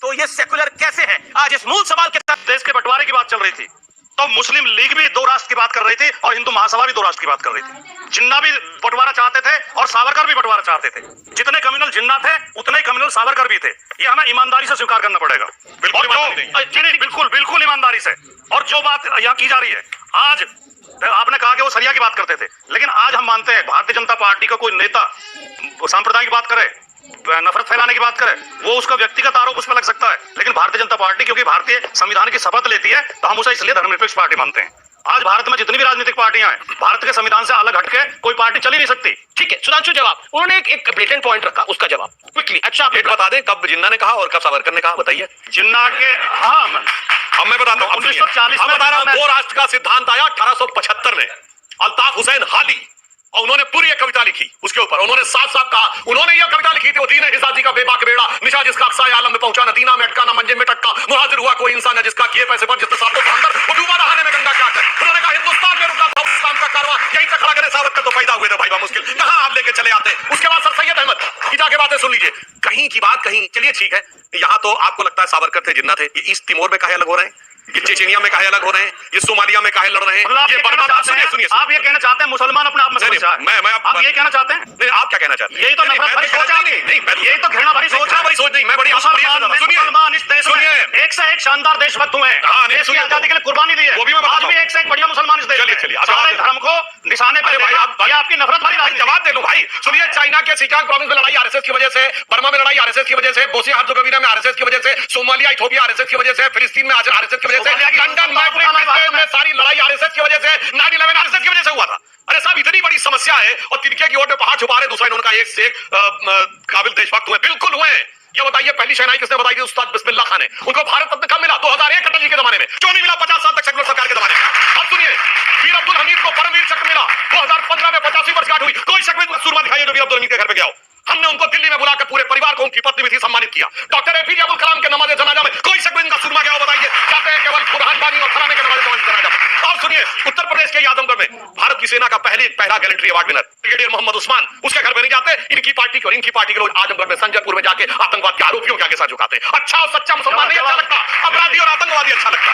तो ये सेकुलर कैसे है? आज इस मूल सवाल के साथ देश के बंटवारे की बात चल रही थी तो मुस्लिम लीग भी दो राष्ट्र की बात कर रही थी और हिंदू महासभा भी दो राष्ट्र की बात कर रही थी। जिन्ना भी बंटवारा चाहते थे और सावरकर भी बंटवारा चाहते थे। जितने कम्युनल जिन्ना थे उतने ही कम्युनल सावरकर भी थे। ये हमें ईमानदारी से स्वीकार करना पड़ेगा। बिल्कुल बिल्कुल ईमानदारी से। और जो बात यहाँ की जा रही है, आज आपने कहा कि वो सरिया की बात करते थे, लेकिन आज हम मानते हैं भारतीय जनता पार्टी का कोई नेता सांप्रदाय की बात करे, नफरत फैलाने की बात करे, वो उसका व्यक्तिगत आरोप उस पर लग सकता है, लेकिन भारतीय जनता पार्टी क्योंकि भारतीय संविधान की शपथ लेती है तो हम उसे इसलिए धर्मनिरपेक्ष पार्टी मानते हैं। आज भारत में जितनी भी राजनीतिक पार्टियां हैं, भारत के संविधान से अलग हटके कोई पार्टी चल ही नहीं सकती। ठीक है सुधांशु, जवाब उन्होंने एक ब्रिटेन पॉइंट रखा, उसका जवाब क्विकली। अच्छा, आप बता दें कब जिन्ना ने कहा और कब सावरकर ने कहा, बताइए। जिन्ना के हाँ अब मैं बताता हूँ, 1940 में बता रहा हूँ, दो राष्ट्र का सिद्धांत आया 1875 में। अल्ताफ हुसैन हादी और उन्होंने पूरी एक कविता लिखी उसके ऊपर। उन्होंने साफ साफ कहा, उन्होंने यह कविता लिखी थी, वो दीन हिसाजी का बेबाक बेड़ा, निशा जिसका अक्सा आलम में पहुंचा, नदीना में अटका ना मंजिल में टक्का, मुहाजिर हुआ कोई इंसान है जिसका किए पैसे पर जितने सातों अंदर वो डूबा नहाने में गंगा क्या कर। उन्होंने कहा हिंदुस्तान में रुका था इस्लाम का कारवां, यहीं से खड़ा करे सावरकर तो पैदा हुए थे भाई मुश्किल, कहां आप लेके चले आते। उसके बाद सर सैयद अहमद की जाके बातें सुन लीजिए, कहीं की बात कहीं। चलिए ठीक है, यहाँ तो आपको लगता है सावरकर थे, जिन्ना थे, ये ईस्ट तिमोर में काहे अलग हो रहे हैं, ये चेचेनिया में काहे अलग हो रहे हैं, ये सोमालिया में काहे लड़ रहे हैं, ये सुनिए आप ये कहना चाहते हैं मुसलमान अपने आप में समस्या है? मैं आप ये कहना चाहते हैं? नहीं, आप क्या कहना चाहते हैं? यही तो नफरत भरी सोच है। यही तो घृणा भरी सोच है। सोच नहीं, मैं बड़ी मुसलमान इस देश में एक से एक शानदार देशभक्त हुए हैं, देश की आजादी के लिए कुर्बानी दी है, वो भी मैं आज भी एक से एक बढ़िया मुसलमान इस देश में। सारे धर्म को निशाने पर ये आपकी नफरत भरी राजनीति। जवाब दे दो भाई। सुनिए, चाइना के सिचांग प्रोविंस में लड़ाई आरएसएस की वजह से, बर्मा में लड़ाई आरएसएस की वजह से, बोस्निया हर्ज़ेगोविना में आरएसएस की वजह से, सोमालिया इथोपिया आरएसएस की वजह से, फिलिस्तीन में आरएसएस की वजह से, लंदन में सारी लड़ाई आरएसएस की वजह से, 9/11 आरएसएस की वजह से हुआ था। अरे साहब, इतनी बड़ी समस्या है और तिनके की ओर पे पहाड़ छुपा रहे, दूसरा इन्होंने एक से एक काबिल देशभक्त हुए, बिल्कुल हुए। ये बताइए पहली शहनाई किसने बताई थी? उस्ताद बिस्मिल्लाह खान ने। उनको भारत रत्न कब मिला? 2001 अटल जी के जमाने में। क्यों नहीं मिला 50 साल तक सेकुलर सरकार के जमाने में? अब सुनिए, वीर अब्दुल हमीद को परमवीर चक्र मिला 2015 में, 85 वर्षगांठ हुई। कोई शख्स सूरमा दिखाइए जो वीर अब्दुल हमीद के घर पे गया हो। हमने उनको दिल्ली में बुलाकर पूरे परिवार को, उनकी पत्नी भी थी, सम्मानित किया। डॉक्टर एपीजे अब्दुल कलाम के नमाज़े जनाजा में कोई शख्स इनका सूरमा गया हो? बताइए। कहते हैं केवल बुरहान बानी और फलाने के नमाज़े जनाजा। और सुनिए, उत्तर प्रदेश के आजमगढ़ में भारत की सेना का पहला gallantry award winner brigadier Mohammad Usman, उसके घर पे नहीं जाते। इनकी पार्टी के और इनकी पार्टी के लोग आजमगढ़ में संजयपुर में जाके आतंकवाद के आरोपियों के आगे साथ झुकाते हैं। अच्छा और सच्चा मुसलमान नहीं अच्छा लगता, अपराधी और आतंकवादी अच्छा लगता।